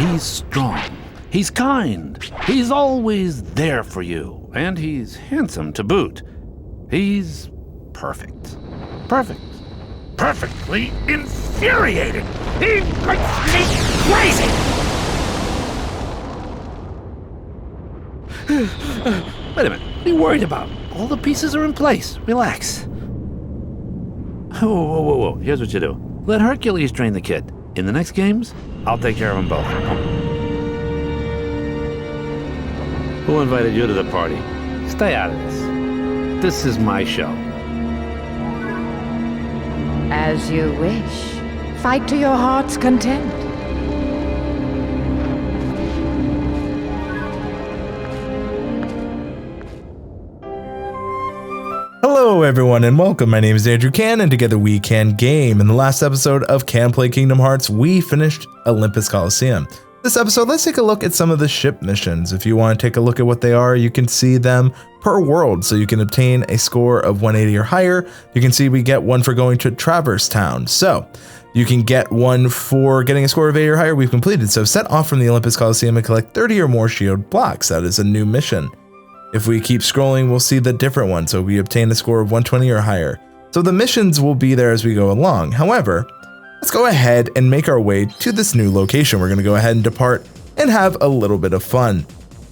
He's strong. He's kind. He's always there for you. And he's handsome to boot. He's perfect. Perfect. Perfectly infuriating. He makes me crazy. Wait a minute. What are you worried about? All the pieces are in place. Relax. Whoa. Here's what you do. Let Hercules train the kid. In the next games, I'll take care of them both. Who invited you to the party? Stay out of this. This is my show. As you wish. Fight to your heart's content. Hello everyone and welcome. My name is Andrew Can and together we can game. In the last episode of Can Play Kingdom Hearts, we finished Olympus Coliseum. This episode, let's take a look at some of the ship missions. If you want to take a look at what they are, you can see them per world. So you can obtain a score of 180 or higher. You can see we get one for going to Traverse Town. So you can get one for getting a score of 80 or higher we've completed. So set off from the Olympus Coliseum and collect 30 or more shield blocks. That is a new mission. If we keep scrolling, we'll see the different ones. So we obtain a score of 120 or higher. So the missions will be there as we go along. However, let's go ahead and make our way to this new location. We're going to go ahead and depart and have a little bit of fun.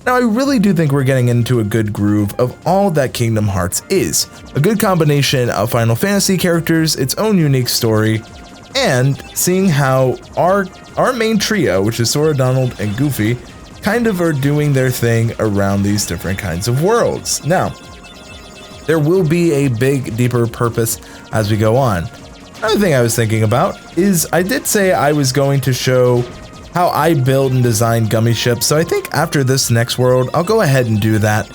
Now, I really do think we're getting into a good groove of all that Kingdom Hearts is. A good combination of Final Fantasy characters, its own unique story, and seeing how our main trio, which is Sora, Donald, and Goofy, kind of are doing their thing around these different kinds of worlds. Now, there will be a big, deeper purpose as we go on. Another thing I was thinking about is I did say I was going to show how I build and design gummy ships. So I think after this next world, I'll go ahead and do that.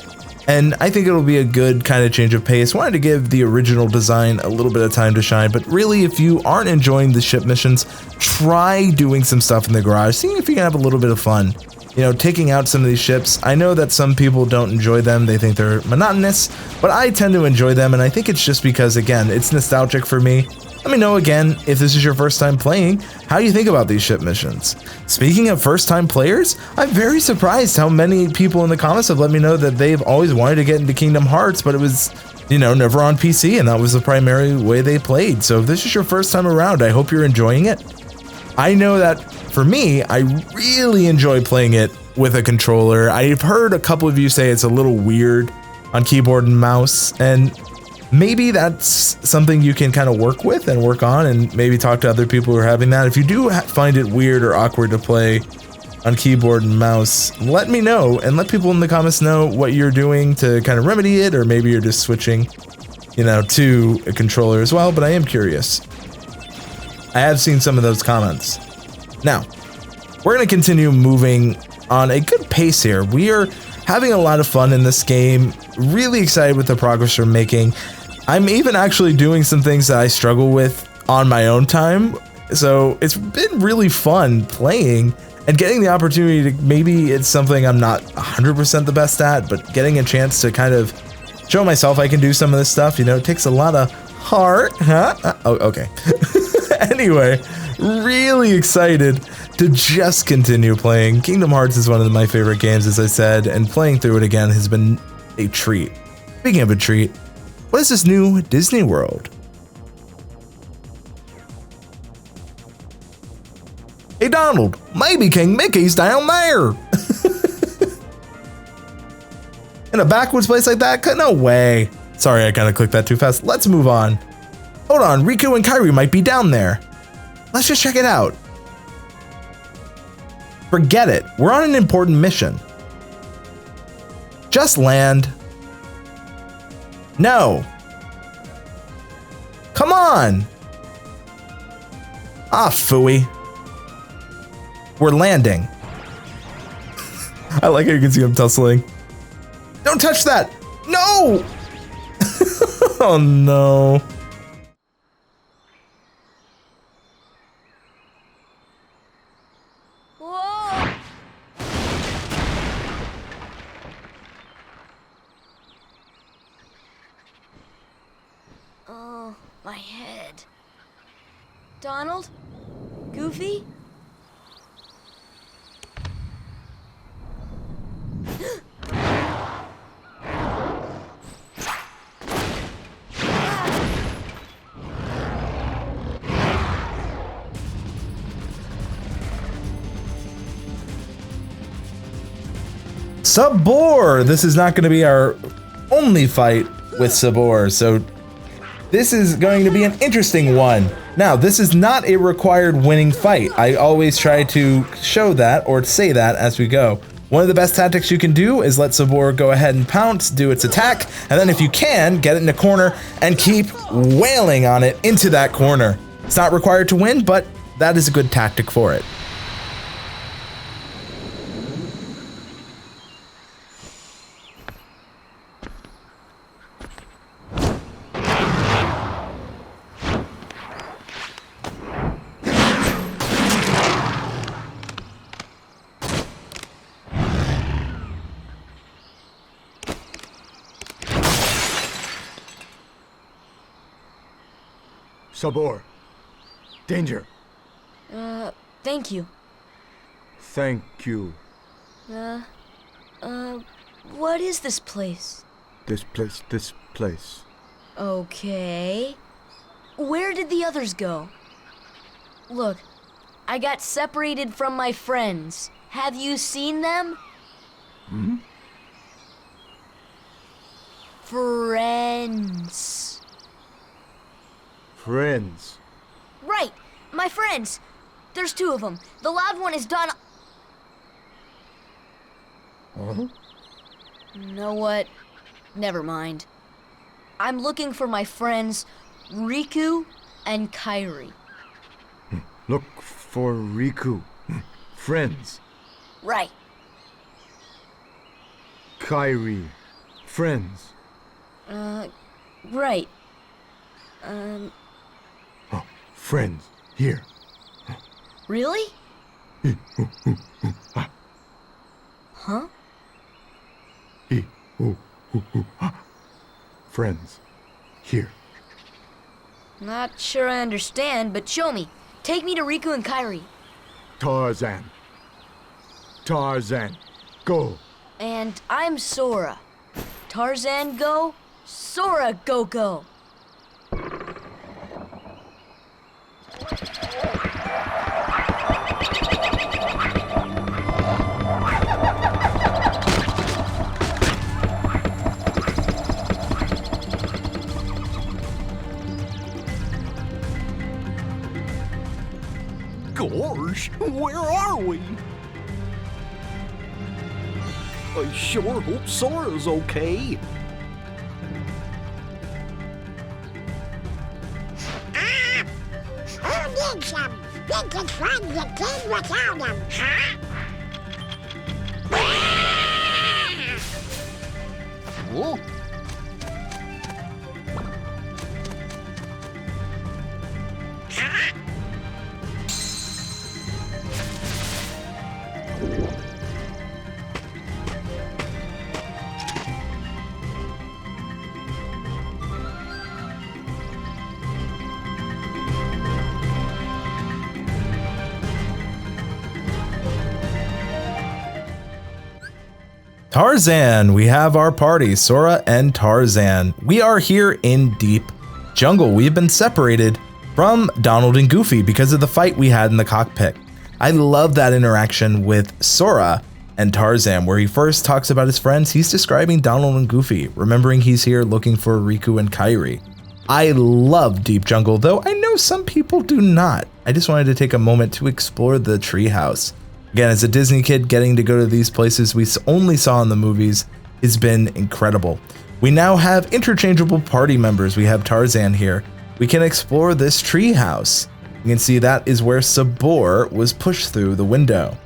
And I think it'll be a good kind of change of pace. Wanted to give the original design a little bit of time to shine, but really if you aren't enjoying the ship missions, try doing some stuff in the garage, seeing if you can have a little bit of fun. You know, taking out some of these ships. I know that some people don't enjoy them. They think they're monotonous, but I tend to enjoy them. And I think it's just because, again, it's nostalgic for me. Let me know again, if this is your first time playing, how you think about these ship missions. Speaking of first time players, I'm very surprised how many people in the comments have let me know that they've always wanted to get into Kingdom Hearts, but it was, you know, never on PC, and that was the primary way they played. So if this is your first time around, I hope you're enjoying it. I know that for me, I really enjoy playing it with a controller. I've heard a couple of you say it's a little weird on keyboard and mouse, and maybe that's something you can kind of work with and work on and maybe talk to other people who are having that. If you do find it weird or awkward to play on keyboard and mouse, let me know and let people in the comments know what you're doing to kind of remedy it, or maybe you're just switching, you know, to a controller as well, but I am curious. I have seen some of those comments. Now, we're going to continue moving on a good pace here. We are having a lot of fun in this game, really excited with the progress we're making. I'm even actually doing some things that I struggle with on my own time. So it's been really fun playing and getting the opportunity to, maybe it's something I'm not 100% the best at, but getting a chance to kind of show myself I can do some of this stuff. You know, it takes a lot of heart, huh? Oh, okay. Anyway, really excited to just continue playing. Kingdom Hearts is one of my favorite games, as I said, and playing through it again has been a treat. Speaking of a treat, what is this new Disney World? Hey Donald, maybe King Mickey's down there. In a backwoods place like that? No way. Sorry, I kind of clicked that too fast. Let's move on. Hold on, Riku and Kairi might be down there. Let's just check it out. Forget it. We're on an important mission. Just land. No. Come on. Ah, phooey. We're landing. I like how you can see him tussling. Don't touch that. No. Oh no. Oh, my head. Donald? Goofy? Sabor. This is not going to be our only fight with Sabor, so this is going to be an interesting one. Now, this is not a required winning fight. I always try to show that or say that as we go. One of the best tactics you can do is let Sabor go ahead and pounce, do its attack, and then if you can, get it in a corner and keep wailing on it into that corner. It's not required to win, but that is a good tactic for it. Sabor. Danger. Thank you. Thank you. What is this place? This place. Okay. Where did the others go? Look, I got separated from my friends. Have you seen them? Hmm? Friends. Friends. Right, my friends. There's two of them. The loud one is Don. Huh? Know what? Never mind. I'm looking for my friends Riku and Kairi. Look for Riku. Friends. Right. Kairi. Friends. Right. Oh, friends. Here. Really? Huh? Friends. Here. Not sure I understand, but show me. Take me to Riku and Kairi. Tarzan. Tarzan. Go. And I'm Sora. Tarzan go, Sora go. Gosh, where are we? I sure hope Sora's okay. Who needs him? We can find the kid without him, huh? Oh. Tarzan, we have our party, Sora and Tarzan. We are here in Deep Jungle. We've been separated from Donald and Goofy because of the fight we had in the cockpit. I love that interaction with Sora and Tarzan, where he first talks about his friends. He's describing Donald and Goofy, remembering he's here looking for Riku and Kairi. I love Deep Jungle, though I know some people do not. I just wanted to take a moment to explore the treehouse. Again, as a Disney kid, getting to go to these places we only saw in the movies has been incredible. We now have interchangeable party members. We have Tarzan here. We can explore this treehouse. You can see that is where Sabor was pushed through the window.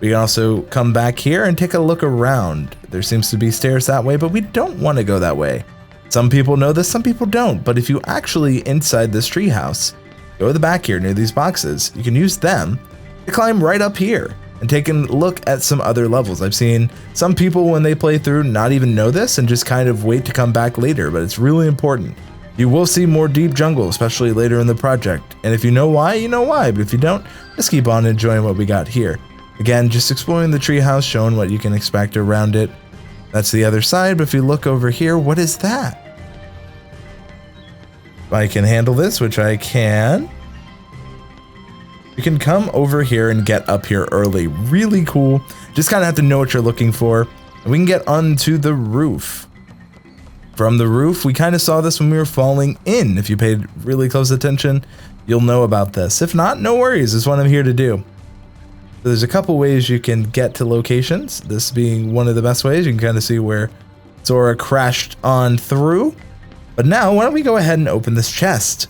We can also come back here and take a look around. There seems to be stairs that way, but we don't want to go that way. Some people know this, some people don't, but if you actually inside this treehouse, go to the back here near these boxes, you can use them to climb right up here and take a look at some other levels. I've seen some people when they play through not even know this and just kind of wait to come back later, but it's really important. You will see more Deep Jungle, especially later in the project. And if you know why, you know why, but if you don't, just keep on enjoying what we got here. Again, just exploring the treehouse, showing what you can expect around it. That's the other side, but if you look over here, what is that? If I can handle this, which I can. You can come over here and get up here early. Really cool. Just kind of have to know what you're looking for. And we can get onto the roof. From the roof, we kind of saw this when we were falling in. If you paid really close attention, you'll know about this. If not, no worries. It's what I'm here to do. So there's a couple ways you can get to locations. This being one of the best ways. You can kind of see where Sora crashed on through. But now, why don't we go ahead and open this chest?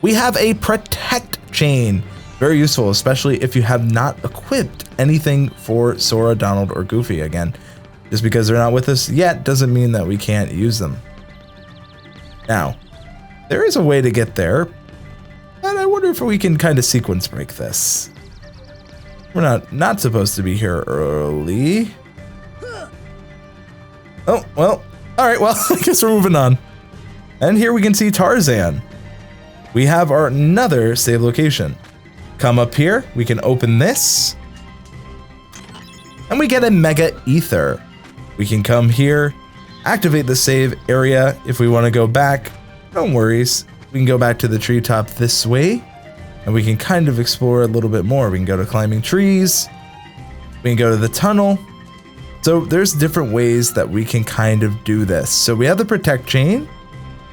We have a protect chain. Very useful, especially if you have not equipped anything for Sora, Donald, or Goofy. Again, just because they're not with us yet doesn't mean that we can't use them. Now, there is a way to get there, but I wonder if we can kind of sequence break this. We're not supposed to be here early. Oh, well, all right, well, I guess we're moving on. And here we can see Tarzan. We have our another save location. Come up here, we can open this. And we get a Mega Ether. We can come here, activate the save area. If we want to go back, no worries. We can go back to the treetop this way, and we can kind of explore a little bit more. We can go to climbing trees. We can go to the tunnel. So there's different ways that we can kind of do this. So we have the protect chain,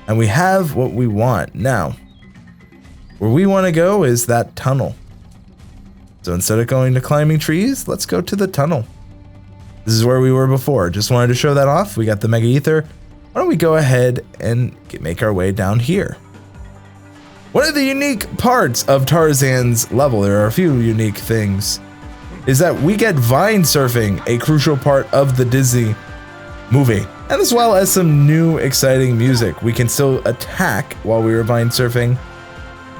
and we have what we want. Now, where we want to go is that tunnel. So instead of going to climbing trees, let's go to the tunnel. This is where we were before. Just wanted to show that off. We got the Mega Ether. Why don't we go ahead and make our way down here? One of the unique parts of Tarzan's level, there are a few unique things, is that we get vine surfing, a crucial part of the Disney movie. And as well as some new exciting music. We can still attack while we were vine surfing.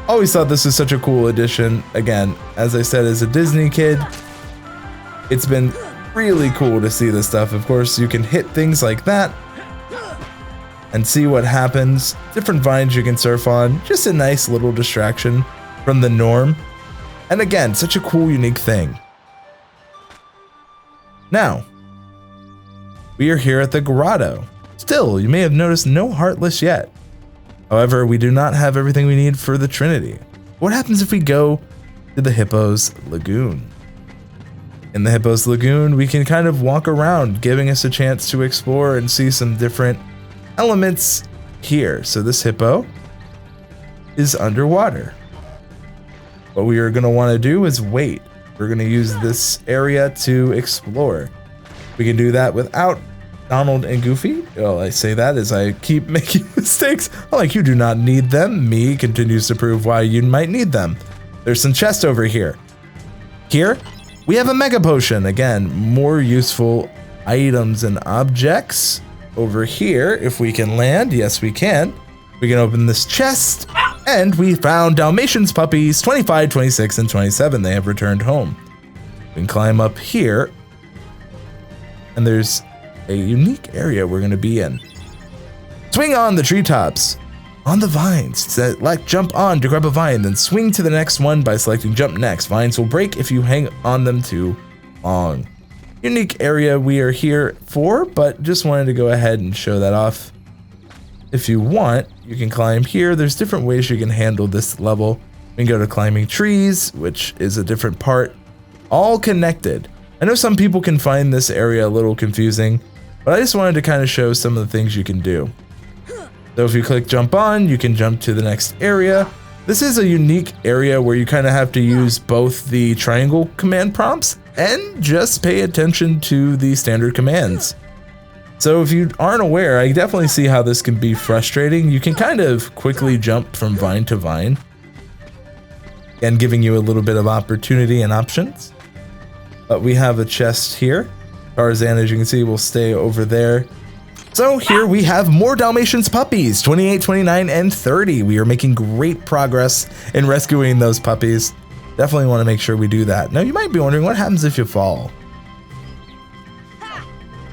Always thought this was such a cool addition. Again, as I said, as a Disney kid, it's been really cool to see this stuff. Of course, you can hit things like that and see what happens. Different vines you can surf on. Just a nice little distraction from the norm. And again, such a cool, unique thing. Now, we are here at the grotto. Still, you may have noticed no Heartless yet. However, we do not have everything we need for the Trinity. What happens if we go to the Hippo's Lagoon? In the Hippo's Lagoon, we can kind of walk around, giving us a chance to explore and see some different elements here. So this hippo is underwater. What we are going to want to do is wait. We're going to use this area to explore. We can do that without Donald and Goofy. Well, I say that as I keep making mistakes. Like, you do not need them. Me continues to prove why you might need them. There's some chests over here. Here, we have a Mega Potion. Again, more useful items and objects. Over here, if we can land, yes we can. We can open this chest, and we found Dalmatians puppies 25, 26, and 27. They have returned home. We can climb up here, and there's a unique area we're going to be in. Swing on the treetops, on the vines. Select jump on to grab a vine, then swing to the next one by selecting jump next. Vines will break if you hang on them too long. Unique area we are here for, but just wanted to go ahead and show that off. If you want, you can climb here. There's different ways you can handle this level. We can go to climbing trees, which is a different part, all connected. I know some people can find this area a little confusing, but I just wanted to kind of show some of the things you can do. So if you click jump on, you can jump to the next area. This is a unique area where you kind of have to use both the triangle command prompts and just pay attention to the standard commands. So if you aren't aware, I definitely see how this can be frustrating. You can kind of quickly jump from vine to vine and giving you a little bit of opportunity and options. But we have a chest here. Tarzan, as you can see, will stay over there. So here we have more Dalmatians puppies, 28, 29, and 30. We are making great progress in rescuing those puppies. Definitely want to make sure we do that. Now you might be wondering, what happens if you fall?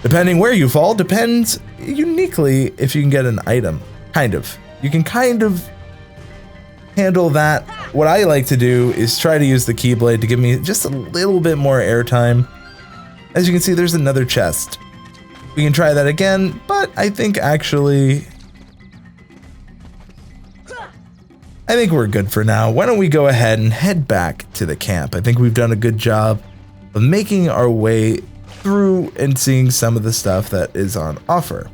Depending where you fall, depends uniquely if you can get an item. Kind of. You can kind of handle that. What I like to do is try to use the Keyblade to give me just a little bit more airtime. As you can see, there's another chest. We can try that again, but I think actually, I think we're good for now. Why don't we go ahead and head back to the camp? I think we've done a good job of making our way through and seeing some of the stuff that is on offer.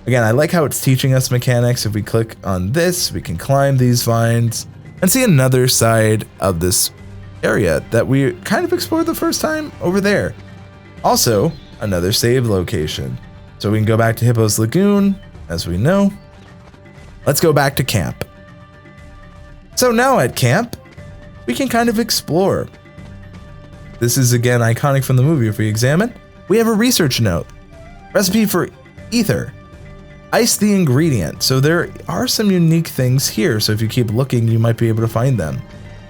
Again, I like how it's teaching us mechanics. If we click on this, we can climb these vines and see another side of this area that we kind of explored the first time over there. Also, another save location. So we can go back to Hippo's Lagoon, as we know. Let's go back to camp. So now at camp, we can kind of explore. This is again iconic from the movie. If we examine, we have a research note. Recipe for ether. Ice the ingredient. So there are some unique things here. So if you keep looking, you might be able to find them.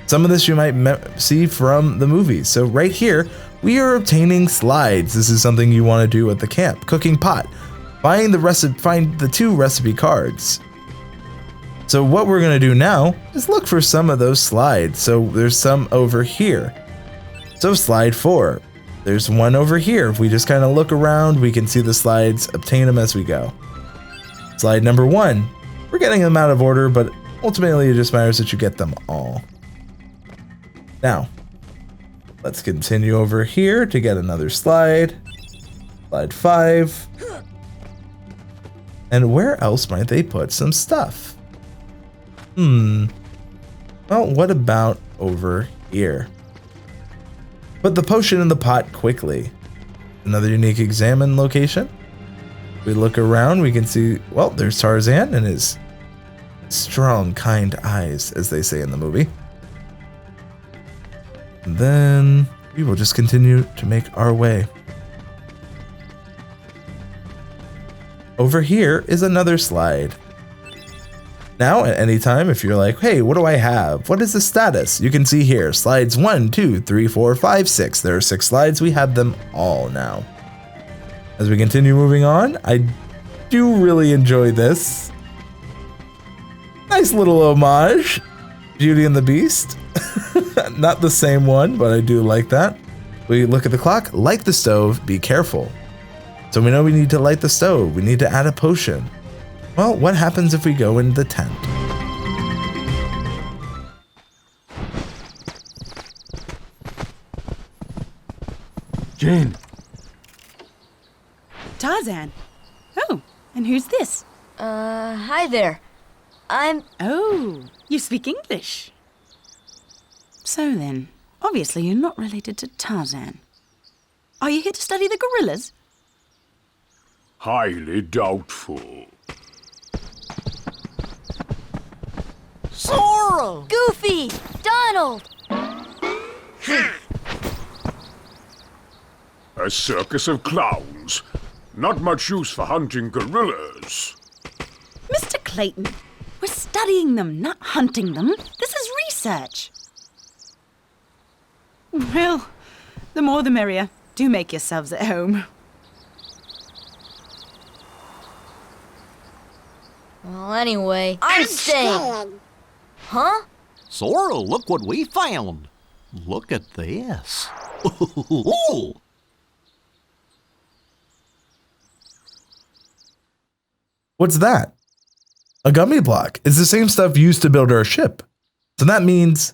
Some of this you might see from the movies. So right here, we are obtaining slides. This is something you want to do at the camp. Cooking pot. Find the 2 recipe cards. So what we're going to do now is look for some of those slides. So there's some over here. So slide 4. There's one over here. If we just kind of look around, we can see the slides, obtain them as we go. Slide number 1. We're getting them out of order, but ultimately it just matters that you get them all. Now, let's continue over here to get another slide. Slide 5. And where else might they put some stuff? Well, what about over here? Put the potion in the pot quickly. Another unique examine location. We look around, we can see, well, there's Tarzan and his strong, kind eyes, as they say in the movie. And then we will just continue to make our way. Over here is another slide. Now, at any time, if you're like, hey, what do I have? What is the status? You can see here, slides 1, 2, 3, 4, 5, 6. There are 6 slides. We have them all now. As we continue moving on, I do really enjoy this. Nice little homage. Beauty and the Beast. Not the same one, but I do like that. We look at the clock, light the stove, be careful. So we know we need to light the stove. We need to add a potion. Well, what happens if we go in the tent? Jane, Tarzan. Oh, and who's this? Hi there. Oh, you speak English. So then, obviously you're not related to Tarzan. Are you here to study the gorillas? highly doubtful. Sora! Goofy! Donald! A circus of clowns. Not much use for hunting gorillas. Mr. Clayton, we're studying them, not hunting them. This is research. Well, the more the merrier. Do make yourselves at home. Well, anyway, I'm staying. Huh? Sora, look what we found. Look at this. What's that? A gummy block. It's the same stuff used to build our ship. So that means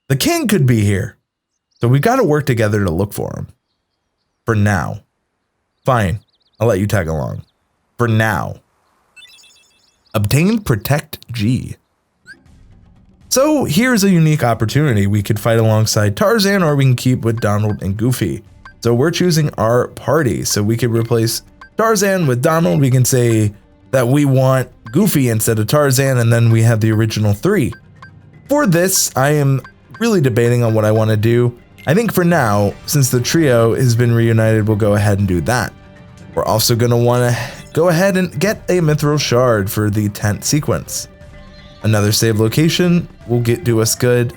the king could be here. So we got to work together to look for him. For now. Fine. I'll let you tag along. For now. Obtain Protect G. So here's a unique opportunity. We could fight alongside Tarzan, or we can keep with Donald and Goofy. So we're choosing our party. So we could replace Tarzan with Donald. We can say that we want Goofy instead of Tarzan, and then we have the original 3. For this, I am really debating on what I want to do. I think for now, since the trio has been reunited, we'll go ahead and do that. We're also going to want to go ahead and get a mithril shard for the tent sequence. Another save location will do us good.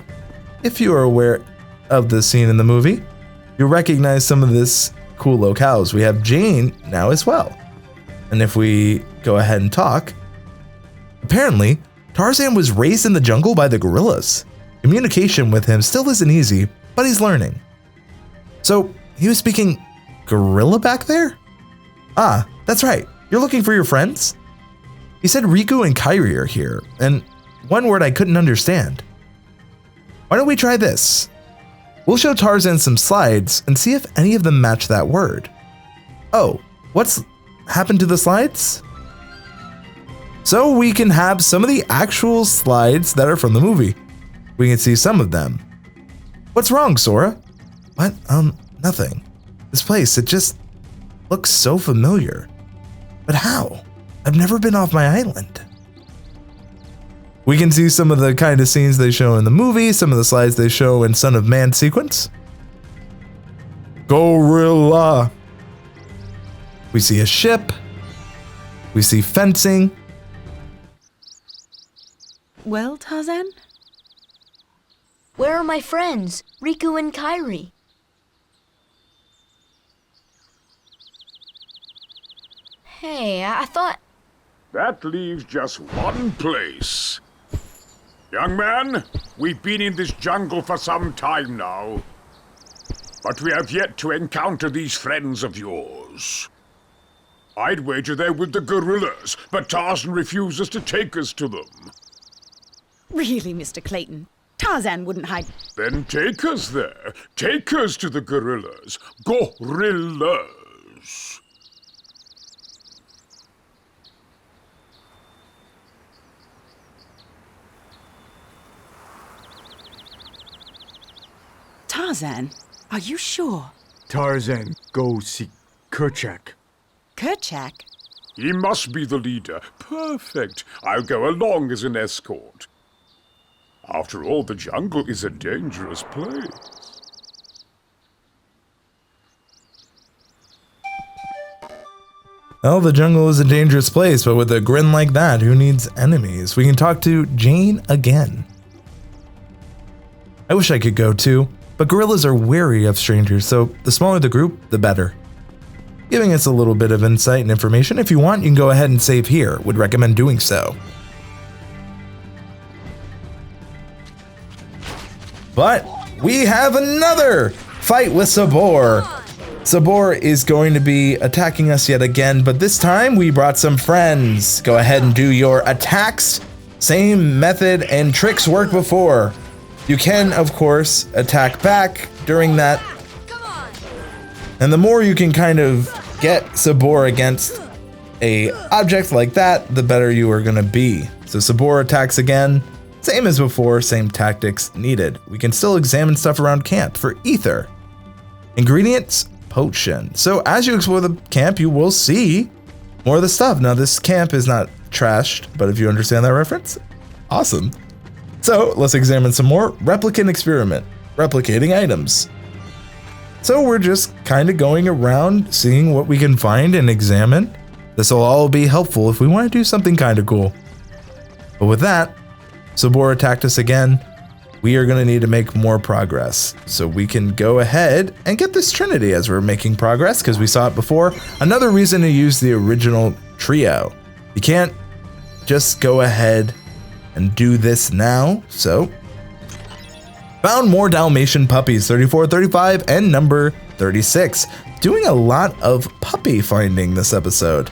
If you are aware of the scene in the movie, you'll recognize some of this cool locales. We have Jane now as well. And if we go ahead and talk, apparently Tarzan was raised in the jungle by the gorillas. Communication with him still isn't easy, but he's learning. So he was speaking gorilla back there? Ah, that's right. You're looking for your friends? He said Riku and Kairi are here, and one word I couldn't understand. Why don't we try this? We'll show Tarzan some slides and see if any of them match that word. Oh, what's happened to the slides? So we can have some of the actual slides that are from the movie. We can see some of them. What's wrong, Sora? What? Nothing. This place, it just looks so familiar. But how? I've never been off my island. We can see some of the kind of scenes they show in the movie, some of the slides they show in Son of Man sequence. Gorilla. We see a ship. We see fencing. Well, Tarzan? Where are my friends, Riku and Kairi? Hey, I thought... That leaves just one place. Young man, we've been in this jungle for some time now, but we have yet to encounter these friends of yours. I'd wager they're with the gorillas, but Tarzan refuses to take us to them. Really, Mr. Clayton? Tarzan wouldn't hide. Then take us there. Take us to the gorillas. Gorillas. Tarzan, are you sure? Tarzan, go see Kerchak. Kerchak? He must be the leader. Perfect. I'll go along as an escort. After all, the jungle is a dangerous place. Well, the jungle is a dangerous place, but with a grin like that, who needs enemies? We can talk to Jane again. I wish I could go too, but gorillas are wary of strangers, so the smaller the group, the better. Giving us a little bit of insight and information. If you want, you can go ahead and save here. Would recommend doing so. But we have another fight with Sabor. Sabor is going to be attacking us yet again, but this time we brought some friends. Go ahead and do your attacks. Same method and tricks worked before. You can, of course, attack back during that. And the more you can kind of get Sabor against a object like that, the better you are going to be. So Sabor attacks again. Same as before, same tactics needed. We can still examine stuff around camp for ether. Ingredients, potion. So as you explore the camp, you will see more of the stuff. Now this camp is not trashed, but if you understand that reference, awesome. So let's examine some more. Replicant experiment, replicating items. So we're just kind of going around seeing what we can find and examine. This will all be helpful if we want to do something kind of cool. But with that, Sabor attacked us again. We are going to need to make more progress. So we can go ahead and get this Trinity as we're making progress because we saw it before. Another reason to use the original trio. You can't just go ahead and do this now. So found more Dalmatian puppies, 34, 35, and number 36. Doing a lot of puppy finding this episode.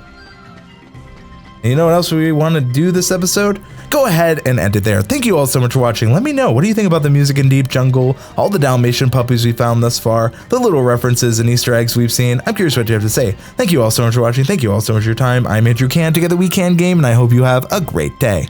And you know what else we want to do this episode? Go ahead and end it there. Thank you all so much for watching. Let me know, what do you think about the music in Deep Jungle, all the Dalmatian puppies we found thus far, the little references and Easter eggs we've seen? I'm curious what you have to say. Thank you all so much for watching. Thank you all so much for your time. I'm Andrew Can, together we can game, and I hope you have a great day.